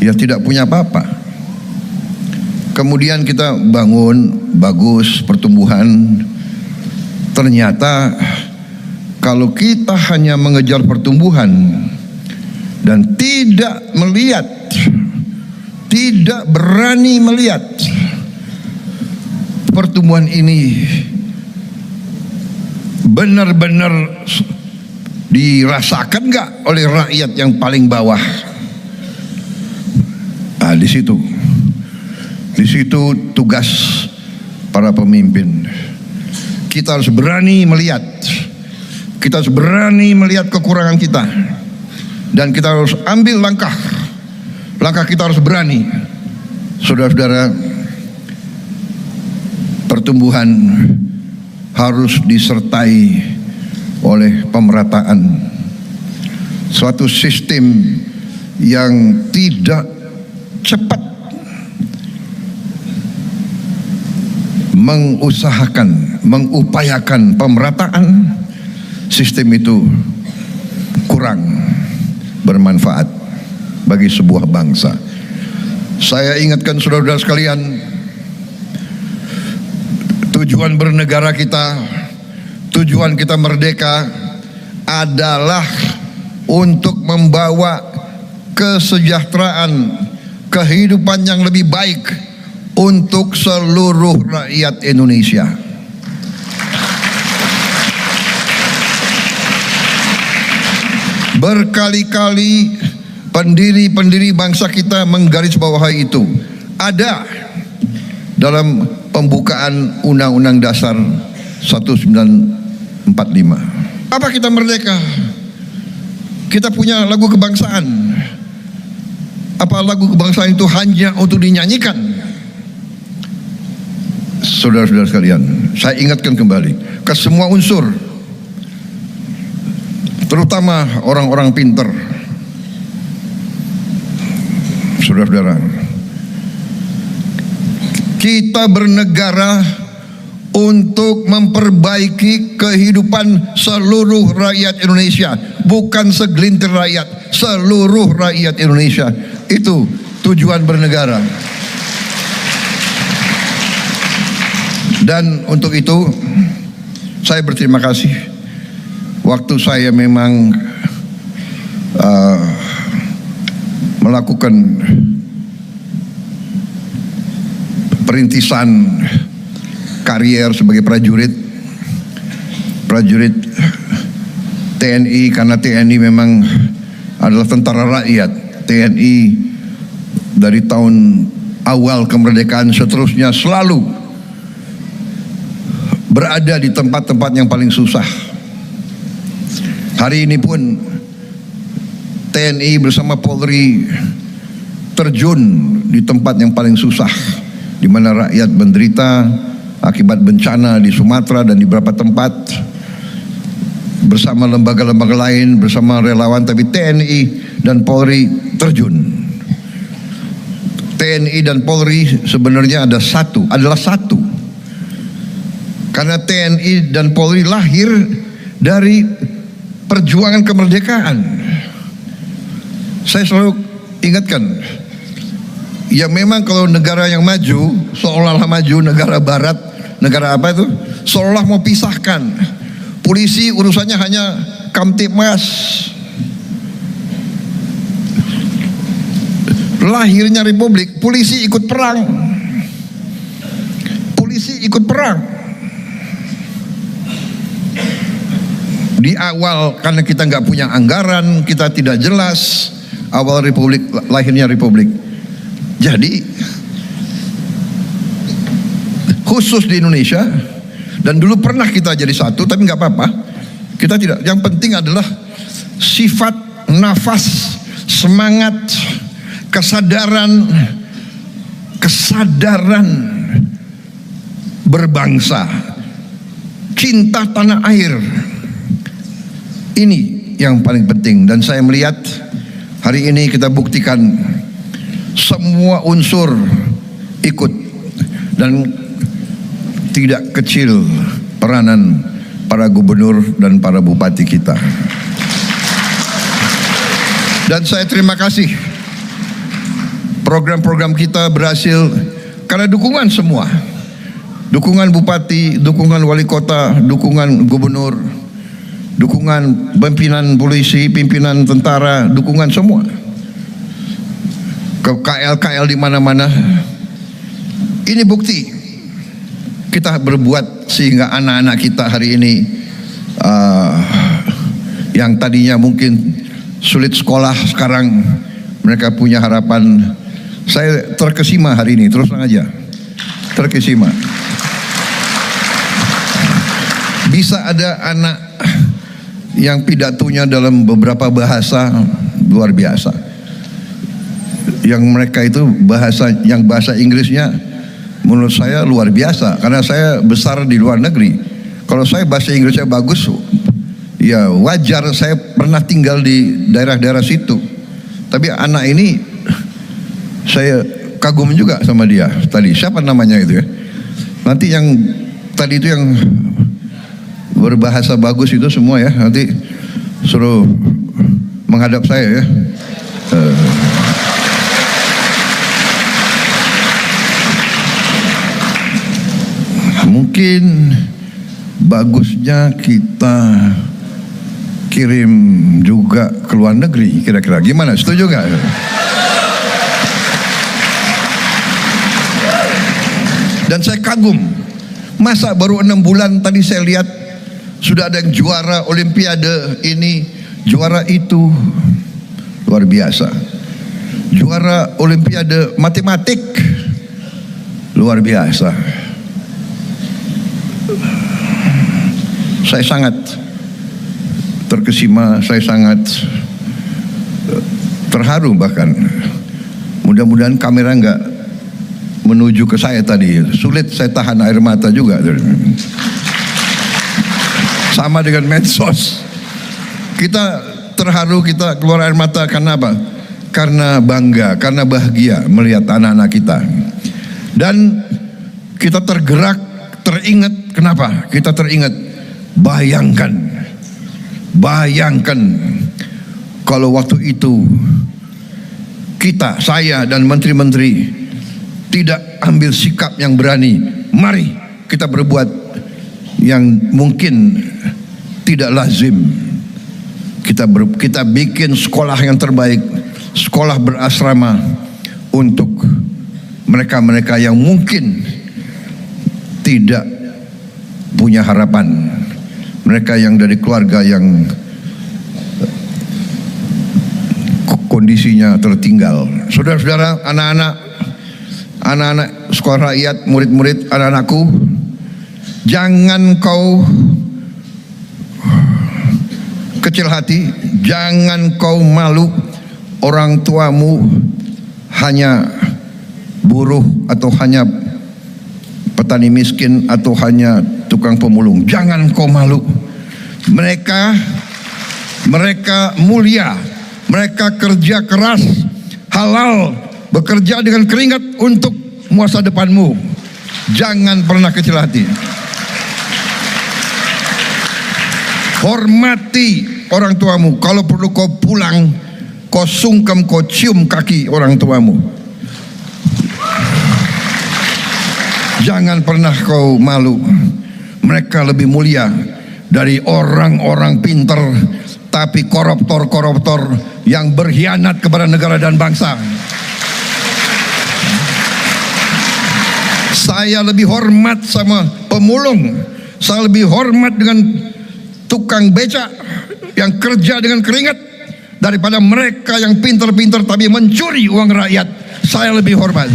dia tidak punya apa-apa. Kemudian kita bangun, bagus pertumbuhan. Ternyata kalau kita hanya mengejar pertumbuhan dan tidak melihat, tidak berani melihat pertumbuhan ini benar-benar dirasakan nggak oleh rakyat yang paling bawah. Nah, di situ tugas para pemimpin. Kita harus berani melihat, kita harus berani melihat kekurangan kita, dan kita harus ambil langkah kita harus berani. Saudara-saudara, pertumbuhan harus disertai oleh pemerataan, suatu sistem yang tidak cepat mengupayakan pemerataan. Sistem itu kurang bermanfaat bagi sebuah bangsa. Saya ingatkan saudara-saudara sekalian, tujuan bernegara kita, tujuan kita merdeka adalah untuk membawa kesejahteraan, kehidupan yang lebih baik untuk seluruh rakyat Indonesia. Berkali-kali pendiri bangsa kita menggarisbawahi itu. Ada dalam pembukaan Undang-Undang Dasar 1945. Apa kita merdeka? Kita punya lagu kebangsaan. Apa lagu kebangsaan itu hanya untuk dinyanyikan? Saudara-saudara sekalian, saya ingatkan kembali ke semua unsur, terutama orang-orang pintar. Saudara-saudara, kita bernegara untuk memperbaiki kehidupan seluruh rakyat Indonesia, bukan segelintir rakyat, seluruh rakyat Indonesia. Itu tujuan bernegara. Dan untuk itu saya berterima kasih. Waktu saya memang melakukan perintisan karier sebagai prajurit TNI, karena TNI memang adalah tentara rakyat. TNI dari tahun awal kemerdekaan seterusnya selalu berada di tempat-tempat yang paling susah. Hari ini pun TNI bersama Polri terjun di tempat yang paling susah, di mana rakyat menderita akibat bencana di Sumatera dan di beberapa tempat, bersama lembaga-lembaga lain, bersama relawan, tapi TNI dan Polri terjun. TNI dan Polri sebenarnya adalah satu. Karena TNI dan Polri lahir dari perjuangan kemerdekaan. Saya selalu ingatkan, ya memang kalau negara yang maju, seolah-olah maju, negara barat, negara apa itu, seolah mau pisahkan. Polisi urusannya hanya Kamtibmas. Lahirnya republik, polisi ikut perang. Polisi ikut perang. Di awal karena kita nggak punya anggaran, kita tidak jelas awal republik, lahirnya republik. Jadi khusus di Indonesia, dan dulu pernah kita jadi satu, tapi nggak apa-apa. Kita tidak. Yang penting adalah sifat, nafas, semangat, kesadaran berbangsa, cinta tanah air. Ini yang paling penting, dan saya melihat hari ini kita buktikan semua unsur ikut, dan tidak kecil peranan para gubernur dan para bupati kita. Dan saya terima kasih Program-program kita berhasil karena dukungan semua. Dukungan bupati, dukungan wali kota, dukungan gubernur, dukungan pimpinan polisi, pimpinan tentara, dukungan semua. Ke KL-KL di mana-mana. Ini bukti kita berbuat sehingga anak-anak kita hari ini yang tadinya mungkin sulit sekolah, sekarang mereka punya harapan. Saya terkesima hari ini, terus terang aja, terkesima. Bisa ada anak yang pidatonya dalam beberapa bahasa luar biasa. Yang mereka itu bahasa Inggrisnya menurut saya luar biasa, karena saya besar di luar negeri. Kalau saya bahasa Inggrisnya bagus, ya wajar, saya pernah tinggal di daerah-daerah situ. Tapi anak ini saya kagum juga sama dia tadi. Siapa namanya itu ya? Nanti yang tadi itu yang berbahasa bagus itu semua ya, nanti suruh menghadap saya ya. Mungkin bagusnya kita kirim juga ke luar negeri, kira-kira gimana? Setuju gak? Dan saya kagum, masa baru 6 bulan tadi saya lihat sudah ada yang juara olimpiade ini, juara itu, luar biasa. Juara olimpiade matematik, luar biasa. Saya sangat terkesima, saya sangat terharu bahkan. Mudah-mudahan kamera enggak menuju ke saya tadi. Sulit saya tahan air mata juga. Sama dengan medsos. Kita terharu, kita keluar air mata karena apa? Karena bangga, karena bahagia melihat anak-anak kita. Dan kita tergerak, teringat. Kenapa? Kita teringat. Bayangkan kalau waktu itu kita, saya dan menteri-menteri tidak ambil sikap yang berani. Mari kita berbuat yang mungkin tidak lazim. Kita bikin sekolah yang terbaik, sekolah berasrama untuk mereka-mereka yang mungkin tidak punya harapan, mereka yang dari keluarga yang kondisinya tertinggal. Saudara-saudara, anak-anak sekolah rakyat, murid-murid, anak-anakku, jangan kau kecil hati, jangan kau malu. Orang tuamu hanya buruh atau hanya petani miskin atau hanya tukang pemulung. Jangan kau malu. Mereka mulia, mereka kerja keras, halal, bekerja dengan keringat untuk masa depanmu. Jangan pernah kecil hati. Hormati orang tuamu. Kalau perlu kau pulang, kau sungkem, kau cium kaki orang tuamu. Jangan pernah kau malu. Mereka lebih mulia dari orang-orang pintar tapi koruptor yang berkhianat kepada negara dan bangsa. Saya lebih hormat sama pemulung, saya lebih hormat dengan tukang becak yang kerja dengan keringat daripada mereka yang pintar-pintar tapi mencuri uang rakyat. Saya lebih hormat.